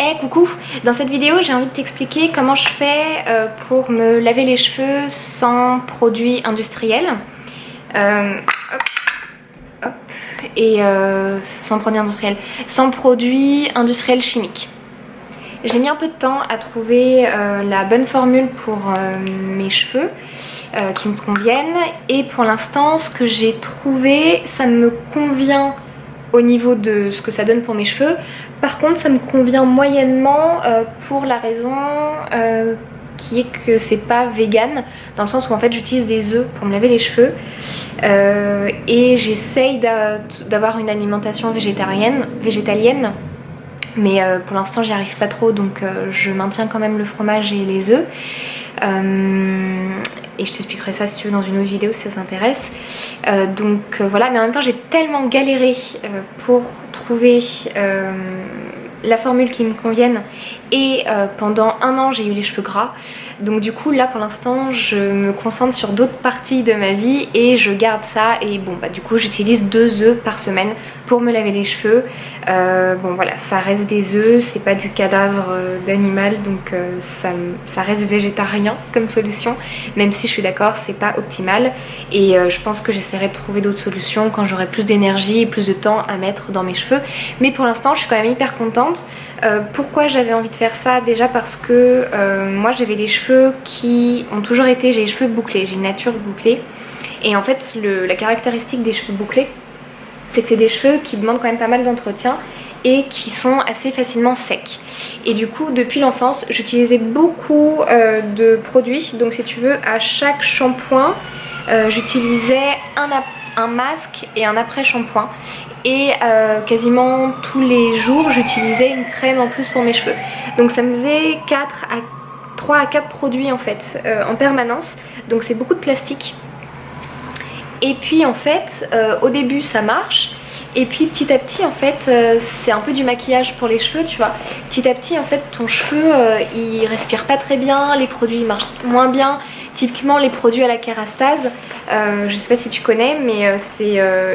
Hey coucou, dans cette vidéo j'ai envie de t'expliquer comment je fais pour me laver les cheveux sans produits industriels. Hop, et sans produits industriels chimiques. J'ai mis un peu de temps à trouver la bonne formule pour mes cheveux qui me conviennent, et pour l'instant ce que j'ai trouvé ça me convient au niveau de ce que ça donne pour mes cheveux. Par contre ça me convient moyennement pour la raison qui est que c'est pas vegan, dans le sens où en fait j'utilise des œufs pour me laver les cheveux et j'essaye d'avoir une alimentation végétalienne, mais pour l'instant j'y arrive pas trop, donc je maintiens quand même le fromage et les œufs. Et je t'expliquerai ça si tu veux dans une autre vidéo si ça t'intéresse. Voilà, mais en même temps j'ai tellement galéré pour trouver la formule qui me convienne, et pendant un an j'ai eu les cheveux gras, donc du coup là pour l'instant je me concentre sur d'autres parties de ma vie et je garde ça. Et bon bah du coup j'utilise 2 œufs par semaine pour me laver les cheveux. Bon voilà, ça reste des œufs, c'est pas du cadavre d'animal, donc ça reste végétarien comme solution, même si je suis d'accord c'est pas optimal, et je pense que j'essaierai de trouver d'autres solutions quand j'aurai plus d'énergie et plus de temps à mettre dans mes cheveux. Mais pour l'instant je suis quand même hyper contente. Pourquoi j'avais envie de faire ça? Déjà parce que moi j'avais les cheveux qui ont toujours été, j'ai les cheveux bouclés, j'ai une nature bouclée, et en fait la caractéristique des cheveux bouclés c'est que c'est des cheveux qui demandent quand même pas mal d'entretien et qui sont assez facilement secs. Et du coup depuis l'enfance j'utilisais beaucoup de produits, donc si tu veux à chaque shampoing j'utilisais un masque et un après shampoing, et quasiment tous les jours j'utilisais une crème en plus pour mes cheveux, donc ça me faisait 3 à 4 produits en fait en permanence, donc c'est beaucoup de plastique. Et puis en fait au début ça marche, et puis petit à petit en fait c'est un peu du maquillage pour les cheveux, tu vois. Petit à petit en fait ton cheveu il respire pas très bien, les produits marchent moins bien. Typiquement les produits à la kérastase, je sais pas si tu connais, mais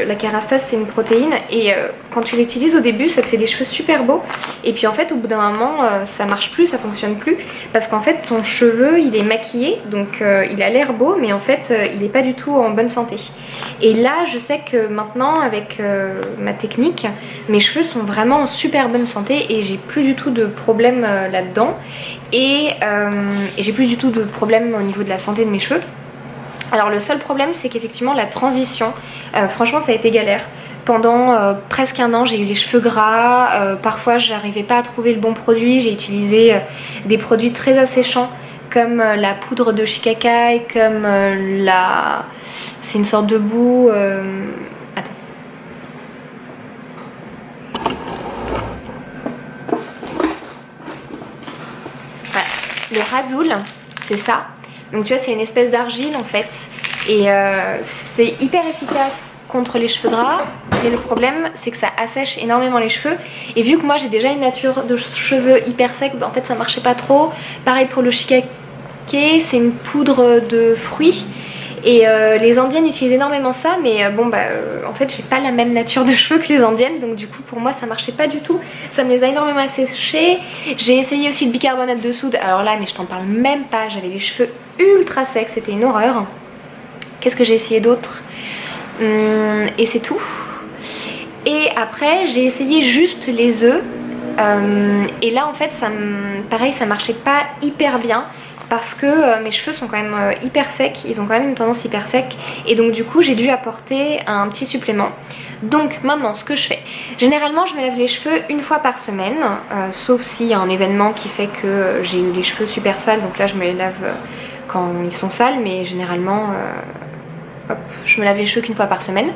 la kérastase c'est une protéine, et quand tu l'utilises au début ça te fait des cheveux super beaux, et puis en fait au bout d'un moment ça marche plus, ça fonctionne plus, parce qu'en fait ton cheveu il est maquillé, donc il a l'air beau, mais en fait il est pas du tout en bonne santé. Et là je sais que maintenant avec ma technique, mes cheveux sont vraiment en super bonne santé et j'ai plus du tout de problème là-dedans, et j'ai plus du tout de problème au niveau de la santé de mes cheveux. Alors le seul problème c'est qu'effectivement la transition, franchement ça a été galère. Pendant presque un an j'ai eu les cheveux gras, parfois j'arrivais pas à trouver le bon produit, j'ai utilisé des produits très asséchants comme la poudre de shikakai, comme c'est une sorte de boue, attends. Voilà, le Rasoul, c'est ça. Donc tu vois c'est une espèce d'argile en fait, et c'est hyper efficace contre les cheveux gras, mais le problème c'est que ça assèche énormément les cheveux, et vu que moi j'ai déjà une nature de cheveux hyper sec, bah, en fait ça marchait pas trop. Pareil pour le shikake, c'est une poudre de fruits, et les indiennes utilisent énormément ça, mais en fait j'ai pas la même nature de cheveux que les indiennes, donc du coup pour moi ça marchait pas du tout, ça me les a énormément asséchés. J'ai essayé aussi le bicarbonate de soude, alors là mais je t'en parle même pas, j'avais les cheveux ultra secs, c'était une horreur. Qu'est-ce que j'ai essayé d'autre? Et c'est tout. Et après j'ai essayé juste les œufs, et là en fait pareil ça marchait pas hyper bien, parce que mes cheveux sont quand même hyper secs, ils ont quand même une tendance hyper sec, et donc du coup j'ai dû apporter un petit supplément. Donc maintenant ce que je fais, généralement je me lave les cheveux une fois par semaine, sauf s'il y a un événement qui fait que j'ai eu les cheveux super sales, donc là je me les lave quand ils sont sales, mais généralement hop, je me lave les cheveux qu'une fois par semaine.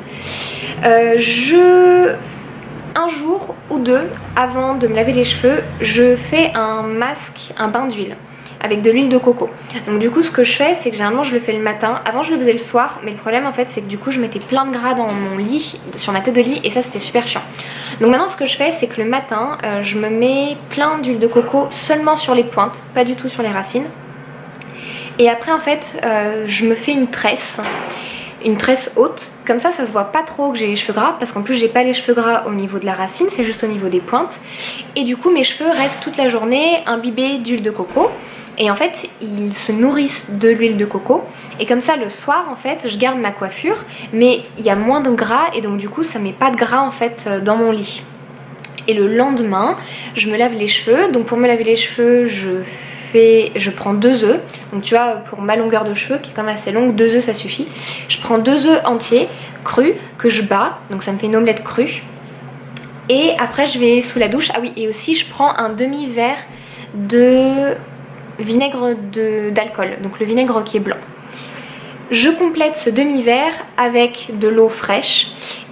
Un jour ou deux avant de me laver les cheveux, je fais un masque, un bain d'huile avec de l'huile de coco. Donc du coup ce que je fais c'est que généralement je le fais le matin. Avant je le faisais le soir, mais le problème en fait c'est que du coup je mettais plein de gras dans mon lit, sur ma tête de lit, et ça c'était super chiant. Donc maintenant ce que je fais c'est que le matin je me mets plein d'huile de coco seulement sur les pointes, pas du tout sur les racines. Et après en fait je me fais une tresse. une tresse haute, comme ça se voit pas trop que j'ai les cheveux gras, parce qu'en plus j'ai pas les cheveux gras au niveau de la racine, c'est juste au niveau des pointes, et du coup mes cheveux restent toute la journée imbibés d'huile de coco, et en fait ils se nourrissent de l'huile de coco, et comme ça le soir en fait je garde ma coiffure, mais il y a moins de gras, et donc du coup ça met pas de gras en fait dans mon lit. Et le lendemain je me lave les cheveux, donc pour me laver les cheveux je prends 2 œufs, donc tu vois pour ma longueur de cheveux qui est quand même assez longue, 2 œufs ça suffit. Je prends 2 œufs entiers crus que je bats, donc ça me fait une omelette crue. Et après je vais sous la douche, ah oui, et aussi je prends un demi-verre de vinaigre d'alcool, donc le vinaigre qui est blanc. Je complète ce demi-verre avec de l'eau fraîche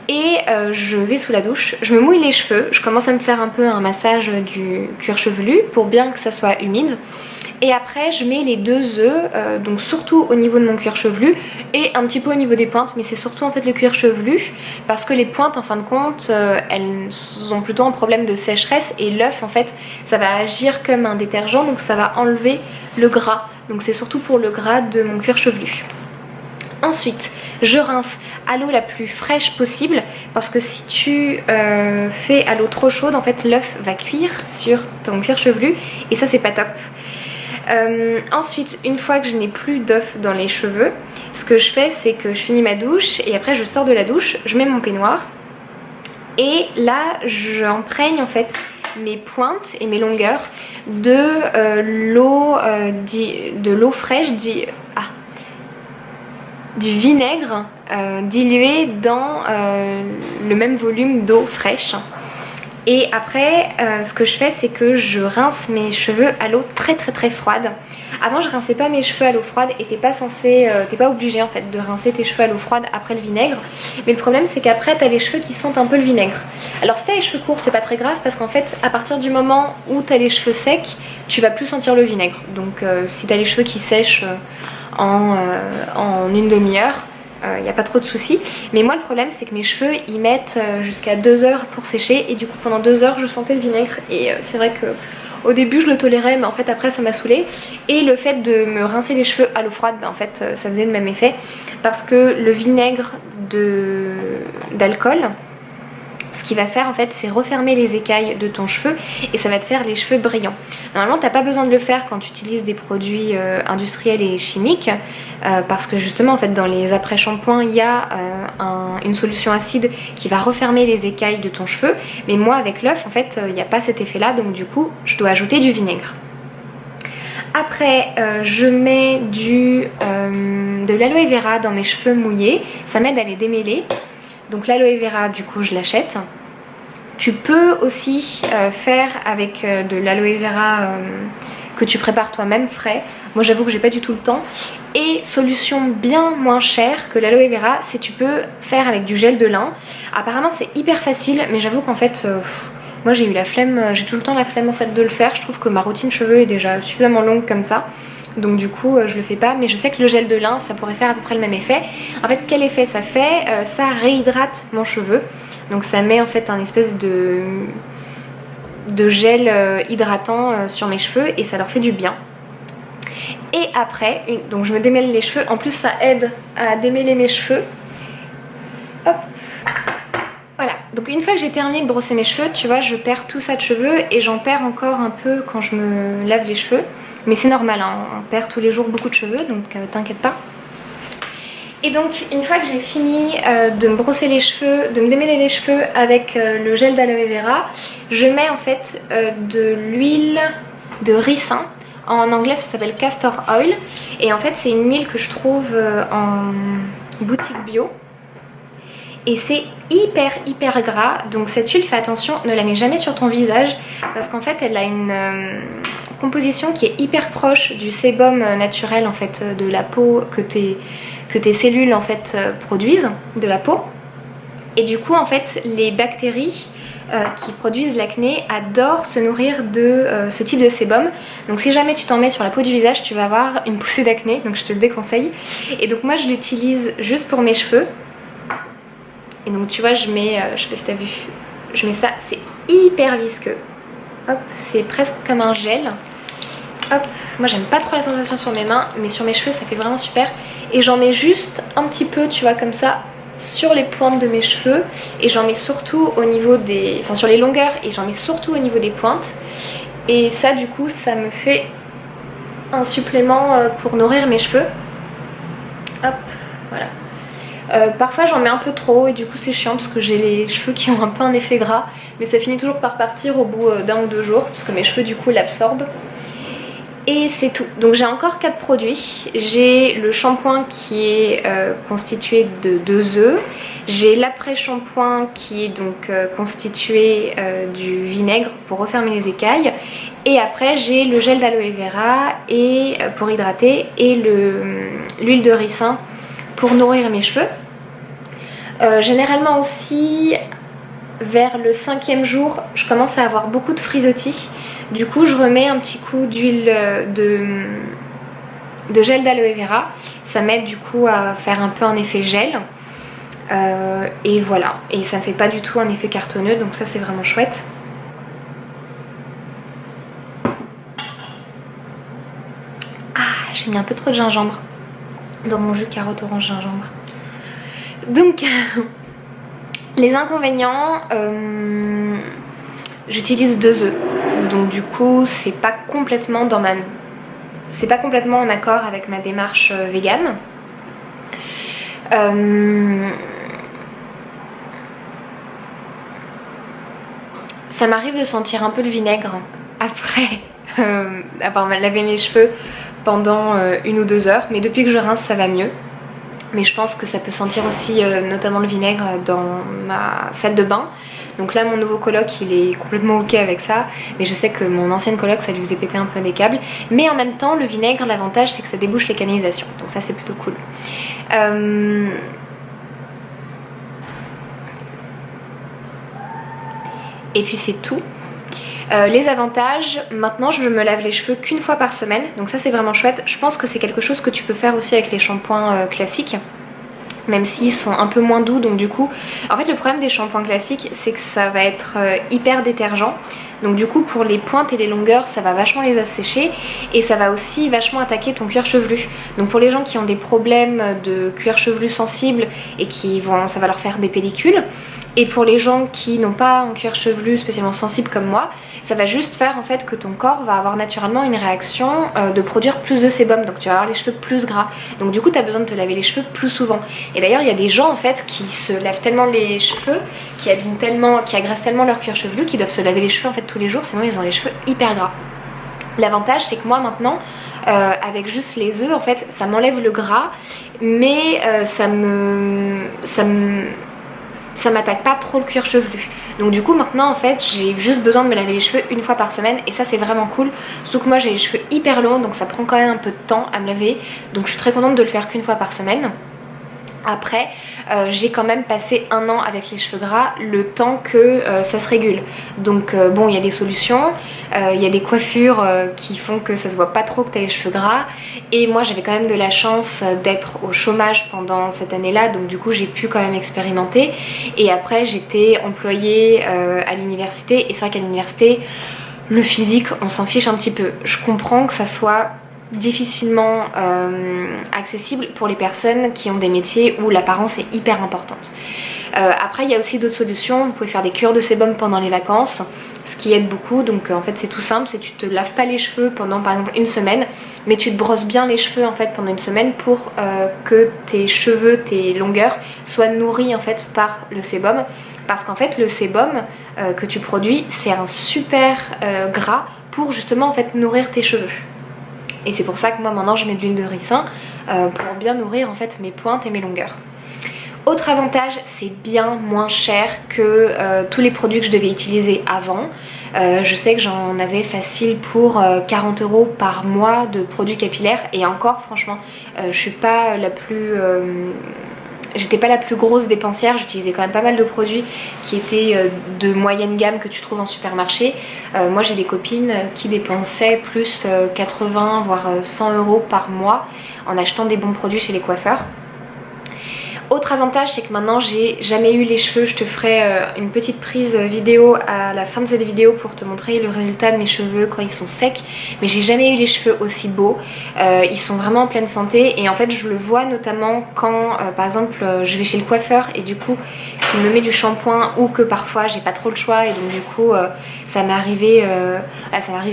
et je vais sous la douche, je me mouille les cheveux, je commence à me faire un peu un massage du cuir chevelu pour bien que ça soit humide. Et après je mets les 2 œufs, donc surtout au niveau de mon cuir chevelu et un petit peu au niveau des pointes, mais c'est surtout en fait le cuir chevelu parce que les pointes en fin de compte elles ont plutôt un problème de sécheresse, et l'œuf en fait ça va agir comme un détergent, donc ça va enlever le gras, donc c'est surtout pour le gras de mon cuir chevelu. Ensuite je rince à l'eau la plus fraîche possible, parce que si tu fais à l'eau trop chaude en fait l'œuf va cuire sur ton cuir chevelu et ça c'est pas top. Ensuite, une fois que je n'ai plus d'œuf dans les cheveux, ce que je fais c'est que je finis ma douche et après je sors de la douche, je mets mon peignoir et là j'imprègne en fait mes pointes et mes longueurs de l'eau fraîche, du vinaigre dilué dans le même volume d'eau fraîche. Et après ce que je fais c'est que je rince mes cheveux à l'eau très froide. Avant je rinçais pas mes cheveux à l'eau froide et t'es pas obligé en fait de rincer tes cheveux à l'eau froide après le vinaigre. Mais le problème c'est qu'après t'as les cheveux qui sentent un peu le vinaigre. Alors si t'as les cheveux courts c'est pas très grave, parce qu'en fait à partir du moment où t'as les cheveux secs tu vas plus sentir le vinaigre. Donc si t'as les cheveux qui sèchent en une demi-heure, il n'y a pas trop de soucis. Mais moi le problème c'est que mes cheveux ils mettent jusqu'à 2 heures pour sécher, et du coup pendant 2 heures je sentais le vinaigre, et c'est vrai que au début je le tolérais, mais en fait après ça m'a saoulée. Et le fait de me rincer les cheveux à l'eau froide, en fait ça faisait le même effet, parce que le vinaigre d'alcool, ce qu'il va faire en fait c'est refermer les écailles de ton cheveu et ça va te faire les cheveux brillants. Normalement t'as pas besoin de le faire quand tu utilises des produits industriels et chimiques, parce que justement en fait dans les après-shampoings il y a une solution acide qui va refermer les écailles de ton cheveu, mais moi avec l'œuf en fait il n'y a pas cet effet là, donc du coup je dois ajouter du vinaigre. Après je mets de l'aloe vera dans mes cheveux mouillés, ça m'aide à les démêler. Donc l'aloe vera du coup je l'achète. Tu peux aussi faire avec de l'aloe vera que tu prépares toi-même frais. Moi j'avoue que j'ai pas du tout le temps. Et solution bien moins chère que l'aloe vera, c'est tu peux faire avec du gel de lin. Apparemment c'est hyper facile, mais j'avoue qu'en fait moi j'ai eu la flemme, j'ai tout le temps la flemme en fait de le faire. Je trouve que ma routine cheveux est déjà suffisamment longue comme ça. Donc du coup je le fais pas, mais je sais que le gel de lin ça pourrait faire à peu près le même effet. En fait quel effet ça fait? Ça réhydrate mon cheveu, donc ça met en fait un espèce de gel hydratant sur mes cheveux et ça leur fait du bien. Et après donc je me démêle les cheveux, en plus ça aide à démêler mes cheveux. Hop. Voilà, donc une fois que j'ai terminé de brosser mes cheveux, tu vois je perds tout ça de cheveux, et j'en perds encore un peu quand je me lave les cheveux. Mais c'est normal, hein, on perd tous les jours beaucoup de cheveux, donc t'inquiète pas. Et donc une fois que j'ai fini de me brosser les cheveux, de me démêler les cheveux avec le gel d'aloe vera, je mets en fait de l'huile de ricin. En anglais ça s'appelle castor oil, et en fait c'est une huile que je trouve en boutique bio. Et c'est hyper gras, donc cette huile, fais attention, ne la mets jamais sur ton visage, parce qu'en fait elle a une composition qui est hyper proche du sébum naturel en fait de la peau que tes cellules en fait produisent de la peau. Et du coup en fait les bactéries qui produisent l'acné adorent se nourrir de ce type de sébum. Donc si jamais tu t'en mets sur la peau du visage, tu vas avoir une poussée d'acné, donc je te le déconseille. Et donc moi je l'utilise juste pour mes cheveux. Et donc tu vois je mets, je sais pas si t'as vu, je mets ça, c'est hyper visqueux. Hop, c'est presque comme un gel. Hop, moi j'aime pas trop la sensation sur mes mains, mais sur mes cheveux ça fait vraiment super. et j'en mets juste un petit peu, tu vois, comme ça, sur les pointes de mes cheveux, et j'en mets surtout au niveau des... enfin sur les longueurs, et j'en mets surtout au niveau des pointes. Et ça du coup ça me fait un supplément pour nourrir mes cheveux. Hop, voilà. Parfois j'en mets un peu trop et du coup c'est chiant parce que j'ai les cheveux qui ont un peu un effet gras, mais ça finit toujours par partir au bout d'un ou deux jours parce que mes cheveux du coup l'absorbent. Et c'est tout. Donc j'ai encore 4 produits. J'ai le shampoing qui est constitué de 2 œufs. J'ai l'après-shampoing qui est donc constitué du vinaigre pour refermer les écailles. Et après j'ai le gel d'aloe vera et, pour hydrater, et l'huile de ricin pour nourrir mes cheveux. Généralement aussi vers le 5e jour je commence à avoir beaucoup de frisottis. Du coup je remets un petit coup d'huile de gel d'aloe vera. Ça m'aide du coup à faire un peu un effet gel. Et voilà, et ça ne fait pas du tout un effet cartonneux, donc ça c'est vraiment chouette. Ah, j'ai mis un peu trop de gingembre dans mon jus carotte orange gingembre. Donc les inconvénients, j'utilise 2 œufs, donc du coup c'est pas complètement en accord avec ma démarche végane. Ça m'arrive de sentir un peu le vinaigre après avoir lavé mes cheveux pendant 1 ou 2 heures, mais depuis que je rince ça va mieux. Mais je pense que ça peut sentir aussi notamment le vinaigre dans ma salle de bain. Donc là mon nouveau coloc il est complètement ok avec ça, mais je sais que mon ancienne coloc ça lui faisait péter un peu des câbles. Mais en même temps le vinaigre, l'avantage c'est que ça débouche les canalisations, donc ça c'est plutôt cool. Et puis c'est tout. Les avantages, maintenant je me lave les cheveux qu'une fois par semaine, donc ça c'est vraiment chouette. Je pense que c'est quelque chose que tu peux faire aussi avec les shampoings classiques, même s'ils sont un peu moins doux. Donc du coup, en fait le problème des shampoings classiques c'est que ça va être hyper détergent. Donc du coup pour les pointes et les longueurs ça va vachement les assécher, et ça va aussi vachement attaquer ton cuir chevelu. Donc pour les gens qui ont des problèmes de cuir chevelu sensible et ça va leur faire des pellicules. Et pour les gens qui n'ont pas un cuir chevelu spécialement sensible comme moi, ça va juste faire en fait que ton corps va avoir naturellement une réaction de produire plus de sébum, donc tu vas avoir les cheveux plus gras. Donc du coup tu as besoin de te laver les cheveux plus souvent. Et d'ailleurs il y a des gens en fait qui se lavent tellement les cheveux, qui agressent tellement leur cuir chevelu, qu'ils doivent se laver les cheveux en fait tous les jours, sinon ils ont les cheveux hyper gras. L'avantage c'est que moi maintenant avec juste les œufs en fait ça m'enlève le gras, mais ça m'attaque pas trop le cuir chevelu. Donc du coup maintenant en fait j'ai juste besoin de me laver les cheveux une fois par semaine, et ça c'est vraiment cool. Surtout que moi j'ai les cheveux hyper longs, donc ça prend quand même un peu de temps à me laver, donc je suis très contente de le faire qu'une fois par semaine. Après j'ai quand même passé 1 an avec les cheveux gras, le temps que ça se régule. Donc bon, il y a des solutions, il y a des coiffures qui font que ça se voit pas trop que tu as les cheveux gras. Et moi j'avais quand même de la chance d'être au chômage pendant cette année là, donc du coup j'ai pu quand même expérimenter. Et après j'étais employée à l'université, et c'est vrai qu'à l'université le physique on s'en fiche un petit peu. Je comprends que ça soit difficilement accessible pour les personnes qui ont des métiers où l'apparence est hyper importante. Après il y a aussi d'autres solutions, vous pouvez faire des cures de sébum pendant les vacances, ce qui aide beaucoup. Donc en fait c'est tout simple, c'est tu te laves pas les cheveux pendant par exemple 1 semaine, mais tu te brosses bien les cheveux en fait pendant 1 semaine pour que tes cheveux, tes longueurs soient nourris en fait par le sébum. Parce qu'en fait le sébum que tu produis c'est un super gras pour justement en fait nourrir tes cheveux. Et c'est pour ça que moi maintenant je mets de l'huile de ricin pour bien nourrir en fait mes pointes et mes longueurs. Autre avantage, c'est bien moins cher que tous les produits que je devais utiliser avant. Je sais que j'en avais facile pour 40 € par mois de produits capillaires, et encore franchement je suis pas la plus... J'étais pas la plus grosse dépensière, j'utilisais quand même pas mal de produits qui étaient de moyenne gamme que tu trouves en supermarché. Moi j'ai des copines qui dépensaient plus 80 voire 100 € par mois en achetant des bons produits chez les coiffeurs. Autre avantage, c'est que maintenant j'ai jamais eu les cheveux. Je te ferai une petite prise vidéo à la fin de cette vidéo pour te montrer le résultat de mes cheveux quand ils sont secs. Mais j'ai jamais eu les cheveux aussi beaux. Ils sont vraiment en pleine santé et en fait je le vois notamment quand par exemple je vais chez le coiffeur et du coup qu'il me met du shampoing ou que parfois j'ai pas trop le choix et donc du coup ça m'est arrivé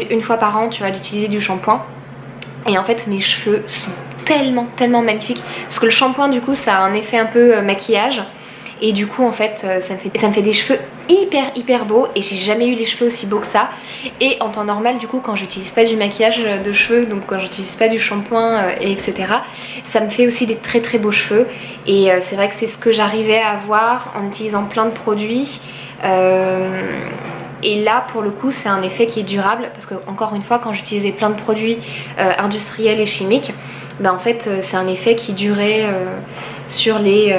une fois par an, tu vois, d'utiliser du shampoing. Et en fait mes cheveux sont tellement magnifiques parce que le shampoing du coup ça a un effet un peu maquillage et du coup en fait ça me fait des cheveux hyper beaux et j'ai jamais eu les cheveux aussi beaux que ça. Et en temps normal du coup quand j'utilise pas du maquillage de cheveux, donc quand j'utilise pas du shampoing etc, ça me fait aussi des très beaux cheveux et c'est vrai que c'est ce que j'arrivais à avoir en utilisant plein de produits. Et là pour le coup c'est un effet qui est durable parce que encore une fois quand j'utilisais plein de produits industriels et chimiques, ben en fait c'est un effet qui durait sur les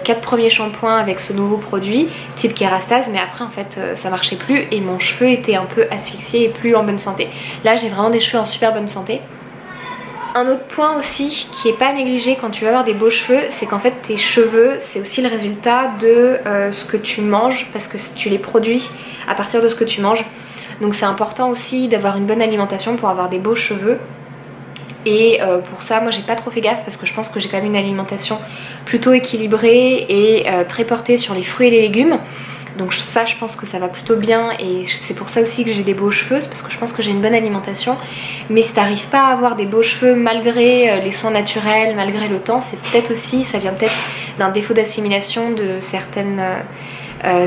4 premiers shampoings avec ce nouveau produit type Kérastase, mais après en fait ça marchait plus et mon cheveu était un peu asphyxié et plus en bonne santé. Là j'ai vraiment des cheveux en super bonne santé. Un autre point aussi qui est pas négligé quand tu vas avoir des beaux cheveux, c'est qu'en fait tes cheveux c'est aussi le résultat de ce que tu manges parce que tu les produis à partir de ce que tu manges. Donc c'est important aussi d'avoir une bonne alimentation pour avoir des beaux cheveux. Et pour ça moi j'ai pas trop fait gaffe parce que je pense que j'ai quand même une alimentation plutôt équilibrée et très portée sur les fruits et les légumes. Donc ça je pense que ça va plutôt bien et c'est pour ça aussi que j'ai des beaux cheveux, parce que je pense que j'ai une bonne alimentation. Mais si t'arrives pas à avoir des beaux cheveux malgré les soins naturels, malgré le temps, c'est peut-être aussi, ça vient peut-être d'un défaut d'assimilation de certaines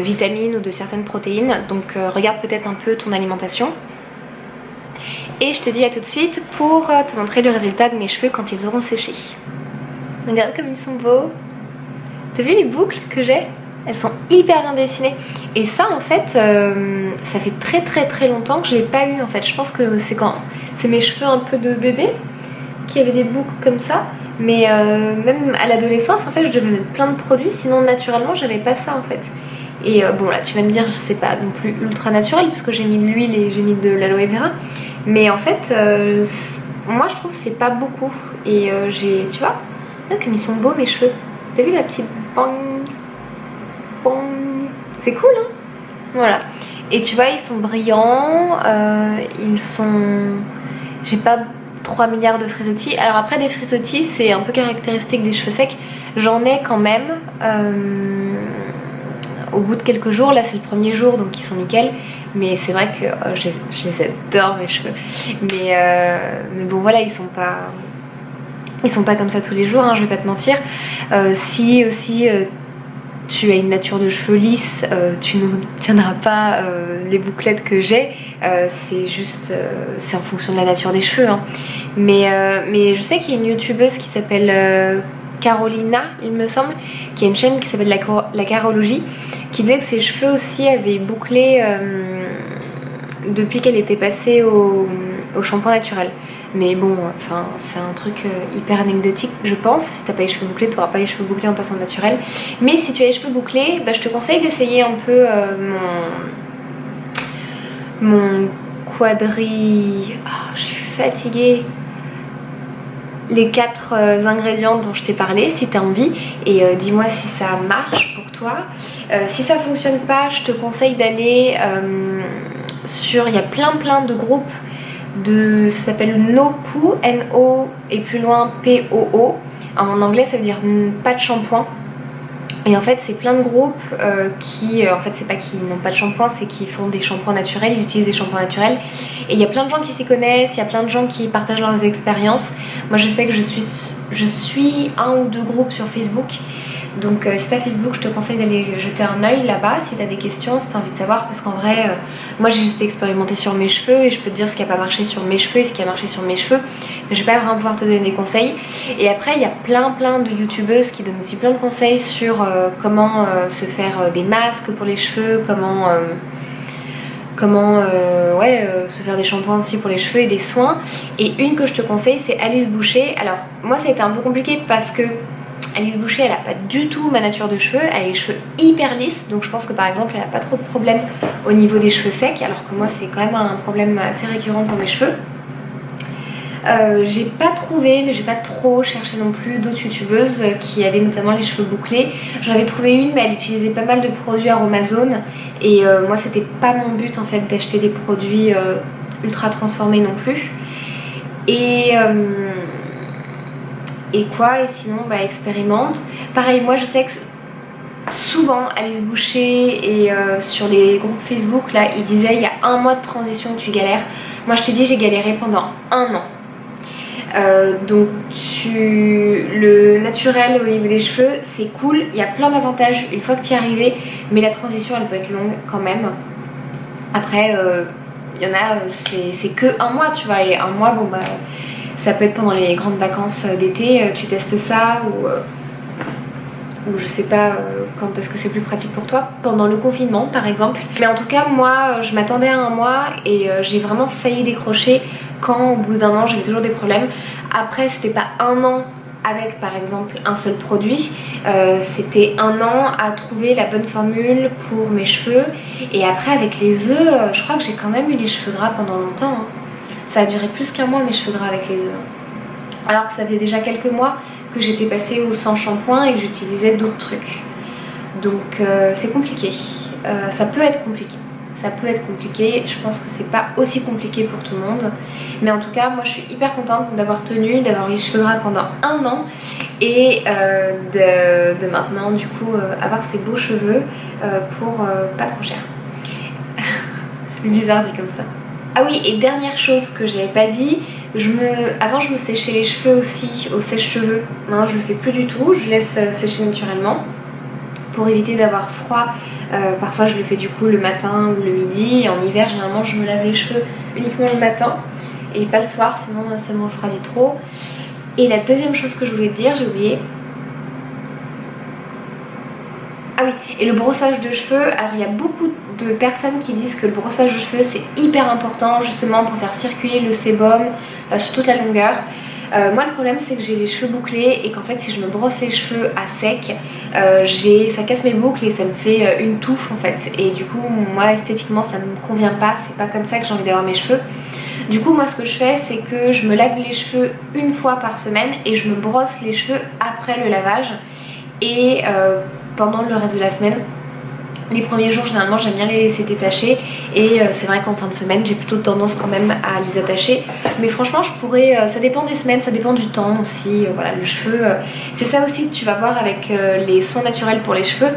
vitamines ou de certaines protéines. Donc regarde peut-être un peu ton alimentation. Et je te dis à tout de suite pour te montrer le résultat de mes cheveux quand ils auront séché. Regarde comme ils sont beaux. T'as vu les boucles que j'ai? Elles sont hyper bien dessinées. Et ça en fait, ça fait très longtemps que je l'ai pas eu en fait. Je pense que c'est quand c'est mes cheveux un peu de bébé qui avaient des boucles comme ça. Mais même à l'adolescence en fait je devais mettre plein de produits, sinon naturellement j'avais pas ça en fait. Et bon là tu vas me dire c'est pas non plus ultra naturel parce que j'ai mis de l'huile et j'ai mis de l'aloe vera. Mais en fait moi je trouve que c'est pas beaucoup. Et tu vois, là comme ils sont beaux mes cheveux. T'as vu la petite bang bang, c'est cool hein. Voilà. Et tu vois ils sont brillants, ils sont... J'ai pas 3 milliards de frisottis. Alors après des frisottis c'est un peu caractéristique des cheveux secs. J'en ai quand même au bout de quelques jours. Là c'est le premier jour donc ils sont nickel. Mais c'est vrai que je les adore mes cheveux. Mais bon voilà ils sont pas comme ça tous les jours hein, je vais pas te mentir. Si aussi tu as une nature de cheveux lisse, tu n'obtiendras pas les bouclettes que j'ai. C'est juste c'est en fonction de la nature des cheveux hein. Mais je sais qu'il y a une youtubeuse qui s'appelle Carolina il me semble, qui a une chaîne qui s'appelle la Carologie, qui disait que ses cheveux aussi avaient bouclé depuis qu'elle était passée au shampoing naturel. Mais bon, enfin c'est un truc hyper anecdotique je pense. Si t'as pas les cheveux bouclés, t'auras pas les cheveux bouclés en passant au naturel. Mais si tu as les cheveux bouclés, bah, je te conseille d'essayer un peu mon quadri... Oh, je suis fatiguée. Les 4 ingrédients dont je t'ai parlé si t'as envie, et dis-moi si ça marche pour toi. Si ça fonctionne pas, je te conseille d'aller sur... Il y a plein de groupes ça s'appelle NoPoo, N-O et plus loin P-O-O. En anglais ça veut dire pas de shampoing. Et en fait c'est plein de groupes qui, en fait c'est pas qu'ils n'ont pas de shampoing, c'est qu'ils font des shampoings naturels, ils utilisent des shampoings naturels. Et il y a plein de gens qui s'y connaissent, il y a plein de gens qui partagent leurs expériences. Moi je sais que je suis un ou deux groupes sur Facebook. Donc si t'as Facebook, je te conseille d'aller jeter un oeil là-bas si t'as des questions, si t'as envie de savoir, parce qu'en vrai, moi j'ai juste expérimenté sur mes cheveux et je peux te dire ce qui a pas marché sur mes cheveux et ce qui a marché sur mes cheveux, mais je vais pas vraiment pouvoir te donner des conseils. Et après il y a plein de youtubeuses qui donnent aussi plein de conseils sur comment se faire des masques pour les cheveux, comment se faire des shampoings aussi pour les cheveux et des soins. Et une que je te conseille c'est Alice Boucher. Alors moi ça a été un peu compliqué parce que Alice Boucher elle a pas du tout ma nature de cheveux, elle a les cheveux hyper lisses, donc je pense que par exemple elle a pas trop de problème au niveau des cheveux secs, alors que moi c'est quand même un problème assez récurrent pour mes cheveux. J'ai pas trouvé, mais j'ai pas trop cherché non plus, d'autres youtubeuses qui avaient notamment les cheveux bouclés. J'en avais trouvé une, mais elle utilisait pas mal de produits Aromazone et moi c'était pas mon but en fait d'acheter des produits ultra transformés non plus. Et quoi, et sinon bah expérimente. Pareil, moi je sais que souvent Alice Boucher et sur les groupes Facebook là ils disaient il y a un mois de transition que tu galères. Moi je te dis j'ai galéré pendant un an. Donc le naturel au niveau des cheveux c'est cool, il y a plein d'avantages une fois que tu y es arrivé, mais la transition elle peut être longue quand même. Après il y en a c'est que un mois tu vois, et un mois bon bah ça peut être pendant les grandes vacances d'été, tu testes ça ou je sais pas quand est-ce que c'est plus pratique pour toi, pendant le confinement par exemple. Mais en tout cas moi je m'attendais à un mois et j'ai vraiment failli décrocher quand au bout d'un an j'avais toujours des problèmes. Après c'était pas un an avec par exemple un seul produit, c'était un an à trouver la bonne formule pour mes cheveux. Et après avec les œufs, je crois que j'ai quand même eu les cheveux gras pendant longtemps hein. Ça a duré plus qu'un mois mes cheveux gras avec les œufs, alors que ça faisait déjà quelques mois que j'étais passée au sans shampoing et que j'utilisais d'autres trucs. Donc c'est compliqué, ça peut être compliqué. Ça peut être compliqué, je pense que c'est pas aussi compliqué pour tout le monde. Mais en tout cas, moi je suis hyper contente d'avoir tenu, d'avoir eu les cheveux gras pendant un an et de maintenant du coup avoir ces beaux cheveux pour pas trop cher. C'est bizarre dit comme ça. Ah oui, et dernière chose que j'avais pas dit, avant je me séchais les cheveux aussi au sèche-cheveux. Maintenant je le fais plus du tout, je laisse sécher naturellement pour éviter d'avoir froid. Parfois je le fais du coup le matin ou le midi, et en hiver généralement je me lave les cheveux uniquement le matin et pas le soir, sinon ça me refroidit trop. Et la deuxième chose que je voulais te dire, j'ai oublié. Ah oui, et le brossage de cheveux. Alors il y a beaucoup de personnes qui disent que le brossage de cheveux c'est hyper important justement pour faire circuler le sébum sur toute la longueur. Moi le problème c'est que j'ai les cheveux bouclés et qu'en fait si je me brosse les cheveux à sec, ça casse mes boucles et ça me fait une touffe en fait. Et du coup moi esthétiquement ça me convient pas, c'est pas comme ça que j'ai envie d'avoir mes cheveux. Du coup moi ce que je fais c'est que je me lave les cheveux une fois par semaine et je me brosse les cheveux après le lavage. Et pendant le reste de la semaine, les premiers jours généralement j'aime bien les laisser détacher, et c'est vrai qu'en fin de semaine j'ai plutôt tendance quand même à les attacher. Mais franchement je pourrais, ça dépend des semaines, ça dépend du temps aussi, voilà le cheveu, c'est ça aussi que tu vas voir avec les soins naturels pour les cheveux,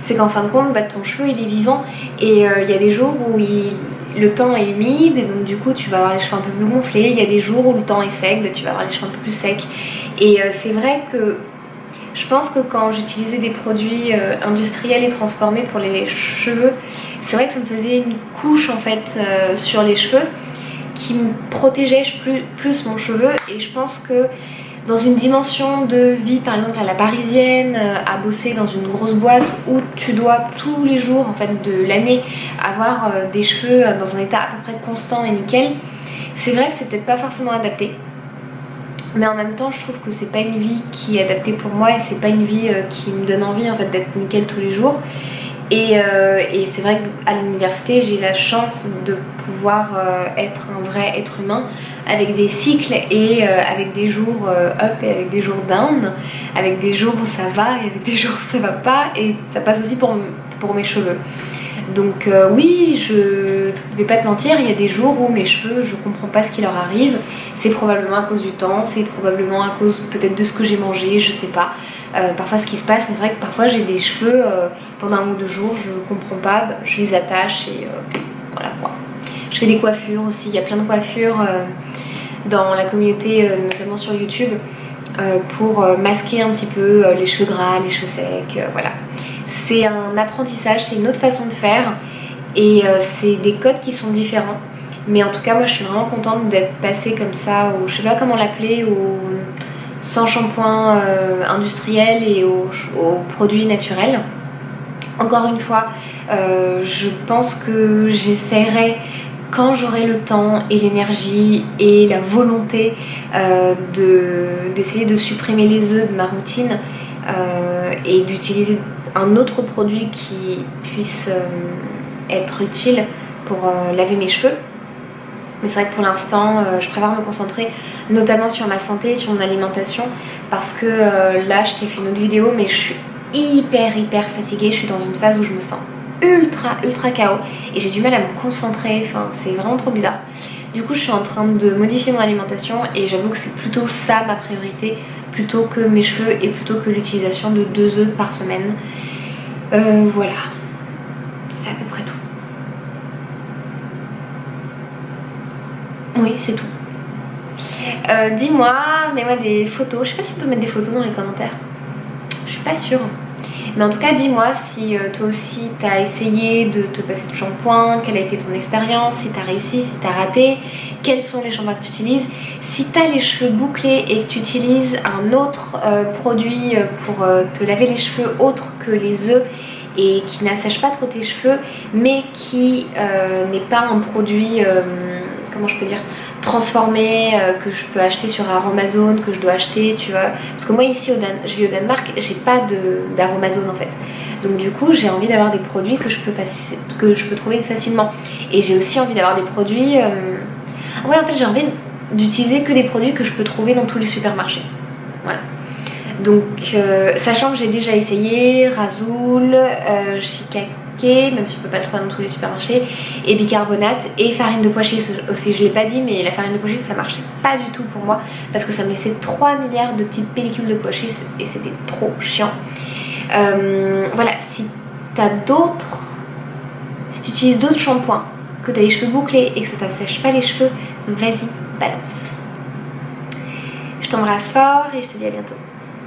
c'est qu'en fin de compte bah, ton cheveu il est vivant et il y a des jours où le temps est humide et donc du coup tu vas avoir les cheveux un peu plus gonflés, il y a des jours où le temps est sec, bah, tu vas avoir les cheveux un peu plus secs. Et c'est vrai que je pense que quand j'utilisais des produits industriels et transformés pour les cheveux, c'est vrai que ça me faisait une couche en fait sur les cheveux qui me protégeait plus mon cheveu. Et je pense que dans une dimension de vie par exemple à la parisienne, à bosser dans une grosse boîte où tu dois tous les jours en fait de l'année avoir des cheveux dans un état à peu près constant et nickel, c'est vrai que c'est peut-être pas forcément adapté. Mais en même temps je trouve que c'est pas une vie qui est adaptée pour moi et c'est pas une vie qui me donne envie en fait d'être nickel tous les jours. Et c'est vrai qu'à l'université j'ai la chance de pouvoir être un vrai être humain avec des cycles et avec des jours up et avec des jours down, avec des jours où ça va et avec des jours où ça va pas, et ça passe aussi pour mes cheveux. Donc oui, je vais pas te mentir, il y a des jours où mes cheveux, je comprends pas ce qui leur arrive. C'est probablement à cause du temps, c'est probablement à cause peut-être de ce que j'ai mangé, je sais pas. Parfois ce qui se passe, c'est vrai que parfois j'ai des cheveux pendant 1 ou 2 jours, je comprends pas, bah, je les attache et voilà quoi. Je fais des coiffures aussi, il y a plein de coiffures dans la communauté, notamment sur YouTube, pour masquer un petit peu les cheveux gras, les cheveux secs, voilà. C'est un apprentissage, c'est une autre façon de faire et c'est des codes qui sont différents. Mais en tout cas moi je suis vraiment contente d'être passée comme ça au, je sais pas comment l'appeler, au sans shampoing industriel et aux produits naturels. Encore une fois, je pense que j'essaierai quand j'aurai le temps et l'énergie et la volonté d'essayer de supprimer les œufs de ma routine et d'utiliser un autre produit qui puisse être utile pour laver mes cheveux. Mais c'est vrai que pour l'instant, je préfère me concentrer notamment sur ma santé, sur mon alimentation, parce que là, je t'ai fait une autre vidéo, mais je suis hyper fatiguée. Je suis dans une phase où je me sens ultra KO et j'ai du mal à me concentrer. Enfin, c'est vraiment trop bizarre. Du coup, je suis en train de modifier mon alimentation et j'avoue que c'est plutôt ça ma priorité, plutôt que mes cheveux et plutôt que l'utilisation de 2 œufs par semaine. Voilà, c'est à peu près tout. Oui, c'est tout. Dis-moi, mets-moi des photos. Je sais pas si on peut mettre des photos dans les commentaires. Je suis pas sûre. Mais en tout cas, dis-moi si toi aussi t'as essayé de te passer de shampoing, quelle a été ton expérience, si t'as réussi, si t'as raté, quels sont les shampoings que tu utilises. Si t'as les cheveux bouclés et que tu utilises un autre produit pour te laver les cheveux autre que les œufs et qui n'assèche pas trop tes cheveux, mais qui n'est pas un produit, comment je peux dire, transformé, que je peux acheter sur Aromazone, que je dois acheter, tu vois. Parce que moi ici, je vis au Danemark, j'ai pas d'Aromazone en fait. Donc du coup, j'ai envie d'avoir des produits que je peux trouver facilement. Et j'ai aussi envie d'avoir des produits... Ouais, en fait, j'ai envie d'utiliser que des produits que je peux trouver dans tous les supermarchés. Voilà. Donc, sachant que j'ai déjà essayé Rasoul, Shikake, même si on peut pas le trouver dans tous les supermarchés, et bicarbonate et farine de pois chiche aussi. Je l'ai pas dit, mais la farine de pois chiche ça marchait pas du tout pour moi parce que ça me laissait 3 milliards de petites pellicules de pois chiche et c'était trop chiant. Voilà, si t'as d'autres, si tu utilises d'autres shampoings, que t'as les cheveux bouclés et que ça t'assèche pas les cheveux, vas-y, balance. Je t'embrasse fort et je te dis à bientôt.